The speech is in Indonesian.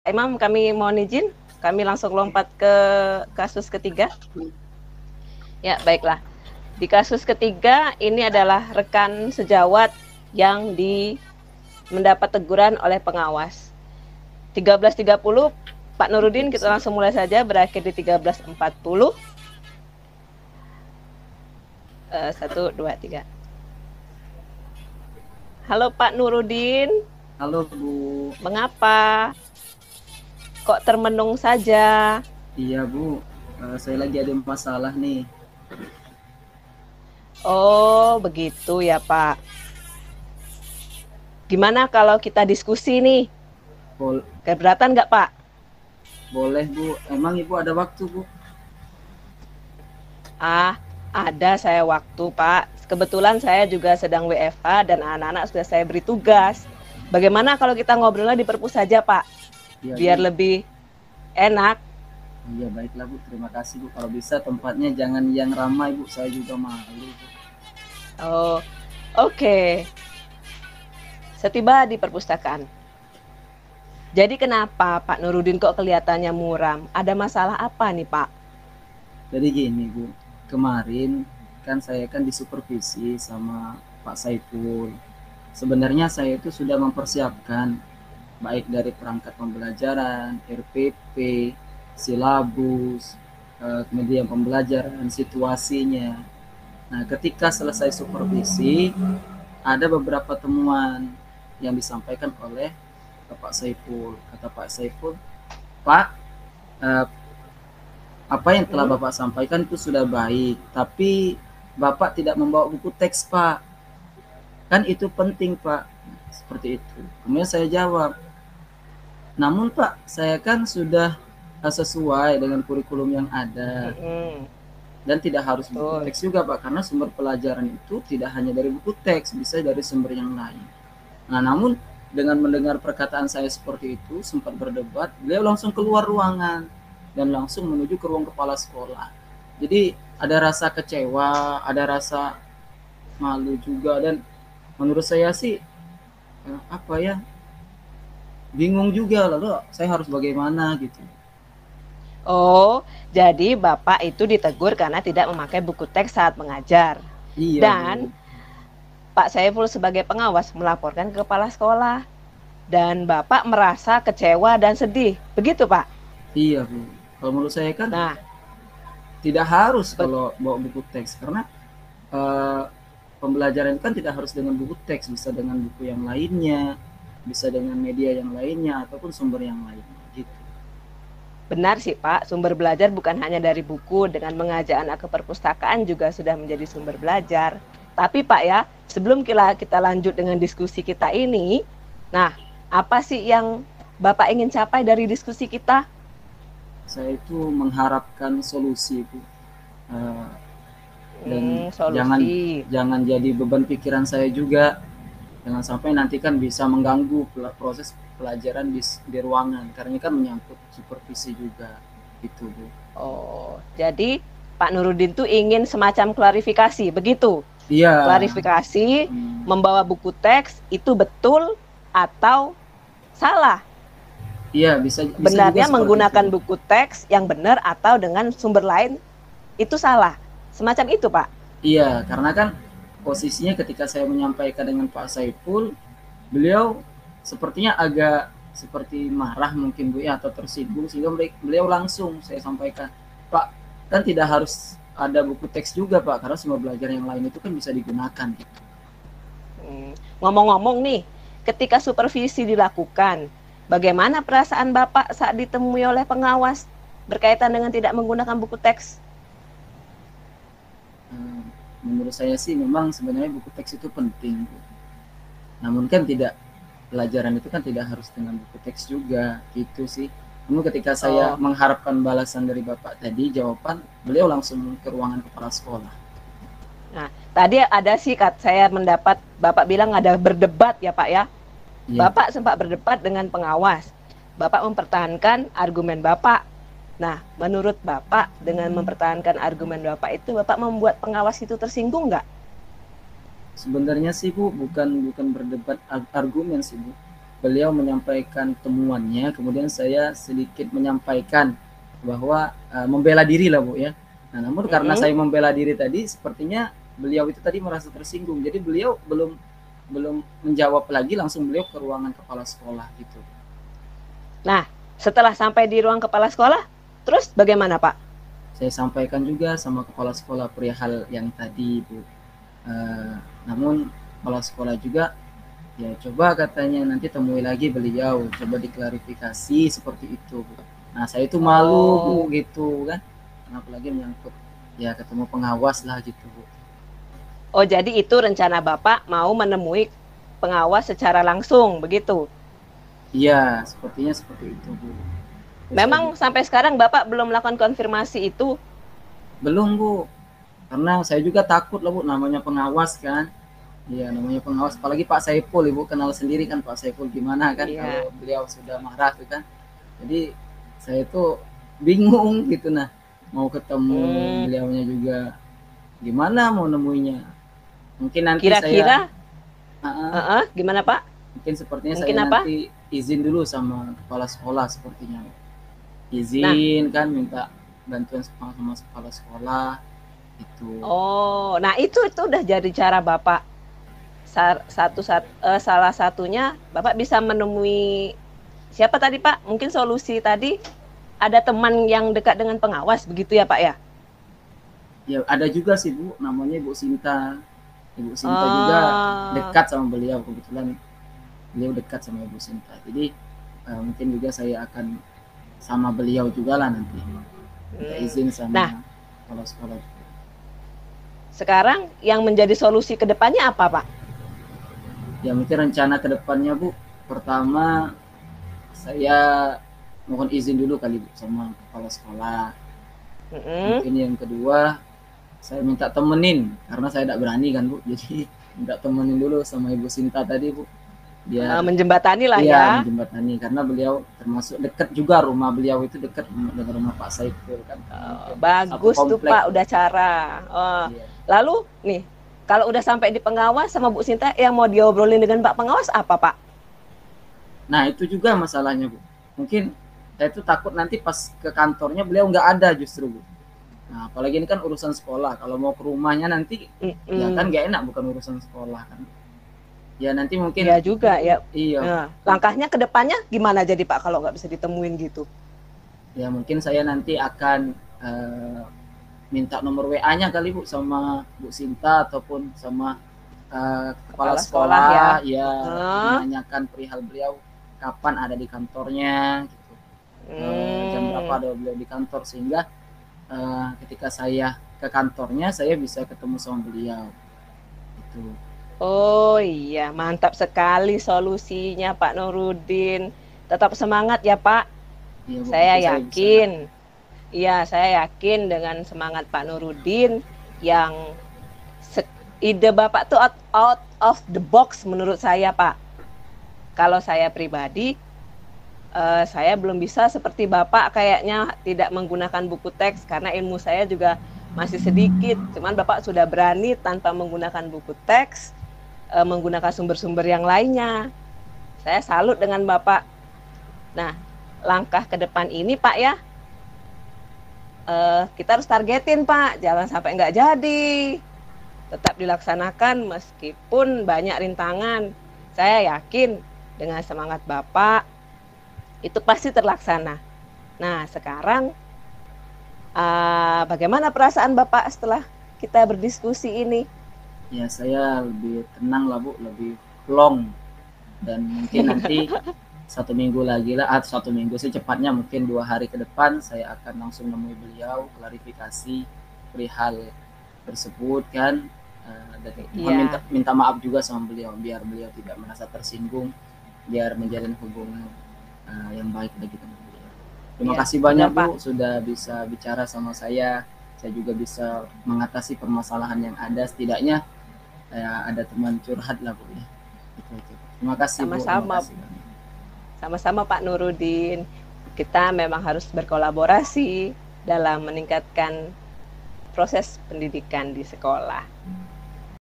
Imam, kami mohon izin, kami langsung lompat ke kasus ketiga. Ya, baiklah. Di kasus ketiga, ini adalah rekan sejawat yang mendapat teguran oleh pengawas. 13.30, Pak Nurudin, kita langsung mulai saja, berakhir di 13.40. 1, 2, 3. Halo Pak Nurudin. Halo Bu. Mengapa? Kok termenung saja? Iya Bu, saya lagi ada masalah nih. Oh, begitu ya Pak. Gimana kalau kita diskusi nih? Keberatan nggak Pak? Boleh Bu, emang Ibu ada waktu Bu? Ada saya waktu Pak. Kebetulan saya juga sedang WFH dan anak-anak sudah saya beri tugas. Bagaimana kalau kita ngobrolnya di perpus saja Pak? Ya, biar Bu. Lebih enak. Iya baiklah Bu, terima kasih Bu. Kalau bisa tempatnya jangan yang ramai Bu, saya juga malu Bu. Oh, oke. Setiba di perpustakaan. Jadi kenapa Pak Nurudin kok kelihatannya muram? Ada masalah apa nih Pak? Jadi gini Bu, kemarin kan saya kan disupervisi sama Pak Saiful. Sebenarnya saya itu sudah mempersiapkan baik dari perangkat pembelajaran, RPP, silabus, kemudian pembelajaran, situasinya. Nah, ketika selesai supervisi, ada beberapa temuan yang disampaikan oleh Pak Saiful. Kata Pak Saiful, Pak, apa yang telah Bapak sampaikan itu sudah baik, tapi Bapak tidak membawa buku teks, Pak. Kan itu penting, Pak. Seperti itu. Kemudian saya jawab, namun Pak, saya kan sudah sesuai dengan kurikulum yang ada. Dan tidak harus buku teks juga Pak, karena sumber pelajaran itu tidak hanya dari buku teks, bisa dari sumber yang lain. Nah, namun dengan mendengar perkataan saya seperti itu, sempat berdebat, beliau langsung keluar ruangan dan langsung menuju ke ruang kepala sekolah. Jadi ada rasa kecewa, ada rasa malu juga, dan menurut saya sih bingung juga, lalu saya harus bagaimana gitu. Oh, jadi Bapak itu ditegur karena tidak memakai buku teks saat mengajar. Iya, dan Bu. Pak Saiful sebagai pengawas melaporkan ke kepala sekolah. Dan Bapak merasa kecewa dan sedih. Begitu, Pak? Iya, Bu. Kalau menurut saya kan tidak harus kalau bawa buku teks, karena pembelajaran kan tidak harus dengan buku teks, bisa dengan buku yang lainnya, bisa dengan media yang lainnya, ataupun sumber yang lainnya. Benar sih Pak, sumber belajar bukan hanya dari buku, dengan mengajak anak ke perpustakaan juga sudah menjadi sumber belajar. Tapi Pak ya, sebelum kita lanjut dengan diskusi kita ini, nah apa sih yang Bapak ingin capai dari diskusi kita? Saya itu mengharapkan solusi Bu. Dan jangan jadi beban pikiran saya juga. Jangan sampai nanti kan bisa mengganggu proses pelajaran di ruangan, karena kan menyangkut supervisi juga gitu Bu. Oh, jadi Pak Nurudin tuh ingin semacam klarifikasi, begitu? Iya. Klarifikasi, membawa buku teks itu betul atau salah? Iya, bisa benarnya menggunakan buku teks yang benar atau dengan sumber lain itu salah. Semacam itu, Pak. Iya, karena kan posisinya ketika saya menyampaikan dengan Pak Saiful, beliau sepertinya agak seperti marah mungkin Bu ya, atau tersinggung, sehingga beliau langsung saya sampaikan, Pak, kan tidak harus ada buku teks juga Pak, karena semua belajar yang lain itu kan bisa digunakan gitu. Ngomong-ngomong nih, ketika supervisi dilakukan, bagaimana perasaan Bapak saat ditemui oleh pengawas berkaitan dengan tidak menggunakan buku teks? Menurut saya sih memang sebenarnya buku teks itu penting, Bu. Namun kan pelajaran itu kan tidak harus dengan buku teks juga, gitu sih. Namun ketika saya mengharapkan balasan dari Bapak tadi, jawaban beliau langsung ke ruangan kepala sekolah. Nah, tadi ada sih saya mendapat Bapak bilang ada berdebat ya Pak ya. Bapak sempat berdebat dengan pengawas. Bapak mempertahankan argumen Bapak. Nah, menurut Bapak dengan mempertahankan argumen Bapak itu, Bapak membuat pengawas itu tersinggung nggak? Sebenarnya sih Bu, bukan berdebat argumen sih Bu. beliau menyampaikan temuannya, kemudian saya sedikit menyampaikan bahwa membela diri lah Bu ya. Nah, namun karena saya membela diri tadi, sepertinya beliau itu tadi merasa tersinggung. Jadi beliau belum menjawab lagi, langsung beliau ke ruangan kepala sekolah gitu. Nah, setelah sampai di ruang kepala sekolah, terus bagaimana Pak? Saya sampaikan juga sama kepala sekolah perihal yang tadi Bu. Namun kepala sekolah juga ya coba katanya nanti temui lagi beliau, coba diklarifikasi seperti itu Bu. Nah saya itu malu Bu gitu kan, apalagi menyangkut ya ketemu pengawas lah gitu Bu. Oh jadi itu rencana Bapak mau menemui pengawas secara langsung begitu? Iya sepertinya seperti itu Bu. Memang sampai sekarang Bapak belum melakukan konfirmasi itu? Belum Bu, karena saya juga takut lah Bu, namanya pengawas kan. Iya namanya pengawas, apalagi Pak Saiful, Ibu kenal sendiri kan Pak Saiful gimana kan, kalau beliau sudah marah tuh kan. Jadi saya tuh bingung gitu, nah mau ketemu beliaunya juga gimana mau nemuinya. Mungkin nanti kira-kira saya gimana Pak? Mungkin sepertinya mungkin saya nanti izin dulu sama kepala sekolah sepertinya. Izin kan, minta bantuan sama kepala sekolah itu. Oh, nah itu udah jadi cara Bapak. Salah satunya Bapak bisa menemui siapa tadi Pak? Mungkin solusi tadi ada teman yang dekat dengan pengawas begitu ya Pak ya? Ya ada juga sih Bu, namanya Ibu Sinta. Ibu Sinta juga dekat sama beliau, kebetulan beliau dekat sama Ibu Sinta. Jadi mungkin juga saya akan sama beliau juga lah nanti. Minta izin sama kepala sekolah. Sekarang yang menjadi solusi ke depannya apa Pak? Ya mungkin rencana ke depannya Bu, pertama saya mohon izin dulu kali Bu sama kepala sekolah. Mungkin yang kedua saya minta temenin, karena saya tidak berani kan Bu, jadi minta temenin dulu sama Ibu Sinta tadi Bu, biar menjembatani lah ya. Menjembatani, karena beliau termasuk dekat juga, rumah beliau itu dekat dengan rumah Pak Saiful kan. Bagus tuh Pak, udah cara. Lalu nih, kalau udah sampai di pengawas sama Bu Sinta, yang mau diobrolin dengan Pak pengawas apa Pak? Nah itu juga masalahnya Bu, mungkin saya tuh takut nanti pas ke kantornya beliau nggak ada justru Bu. Nah apalagi ini kan urusan sekolah, kalau mau ke rumahnya nanti ya kan nggak enak, bukan urusan sekolah kan. Ya nanti mungkin ya juga ya. Iya. Nah, langkahnya ke depannya gimana jadi Pak kalau nggak bisa ditemuin gitu? Ya mungkin saya nanti akan minta nomor WA-nya kali Bu sama Bu Sinta ataupun sama kepala sekolah ya menanyakan perihal beliau kapan ada di kantornya gitu. Jam berapa ada beliau di kantor, sehingga ketika saya ke kantornya saya bisa ketemu sama beliau itu. Oh iya, mantap sekali solusinya Pak Nurudin. Tetap semangat ya Pak. Ya, Bu, saya yakin. Iya, saya yakin dengan semangat Pak Nurudin yang ide Bapak tuh out of the box menurut saya Pak. Kalau saya pribadi, saya belum bisa seperti Bapak kayaknya tidak menggunakan buku teks karena ilmu saya juga masih sedikit. Cuman Bapak sudah berani tanpa menggunakan buku teks, menggunakan sumber-sumber yang lainnya. Saya salut dengan Bapak. Nah, langkah ke depan ini Pak ya, kita harus targetin Pak, jangan sampai nggak jadi. Tetap dilaksanakan meskipun banyak rintangan. Saya yakin dengan semangat Bapak itu pasti terlaksana. Nah sekarang bagaimana perasaan Bapak setelah kita berdiskusi ini? Ya saya lebih tenang lah Bu, lebih plong, dan mungkin nanti 1 minggu lagi lah, atau 1 minggu secepatnya mungkin 2 hari ke depan saya akan langsung nemui beliau, klarifikasi perihal tersebut kan, dan minta maaf juga sama beliau biar beliau tidak merasa tersinggung, biar menjalin hubungan yang baik lagi dengan beliau. Terima kasih banyak Bu sudah bisa bicara sama saya juga bisa mengatasi permasalahan yang ada, setidaknya ada teman curhat lah Bu ya. Terima kasih sama-sama Bu. Sama-sama Pak Nurudin. Kita memang harus berkolaborasi dalam meningkatkan proses pendidikan di sekolah.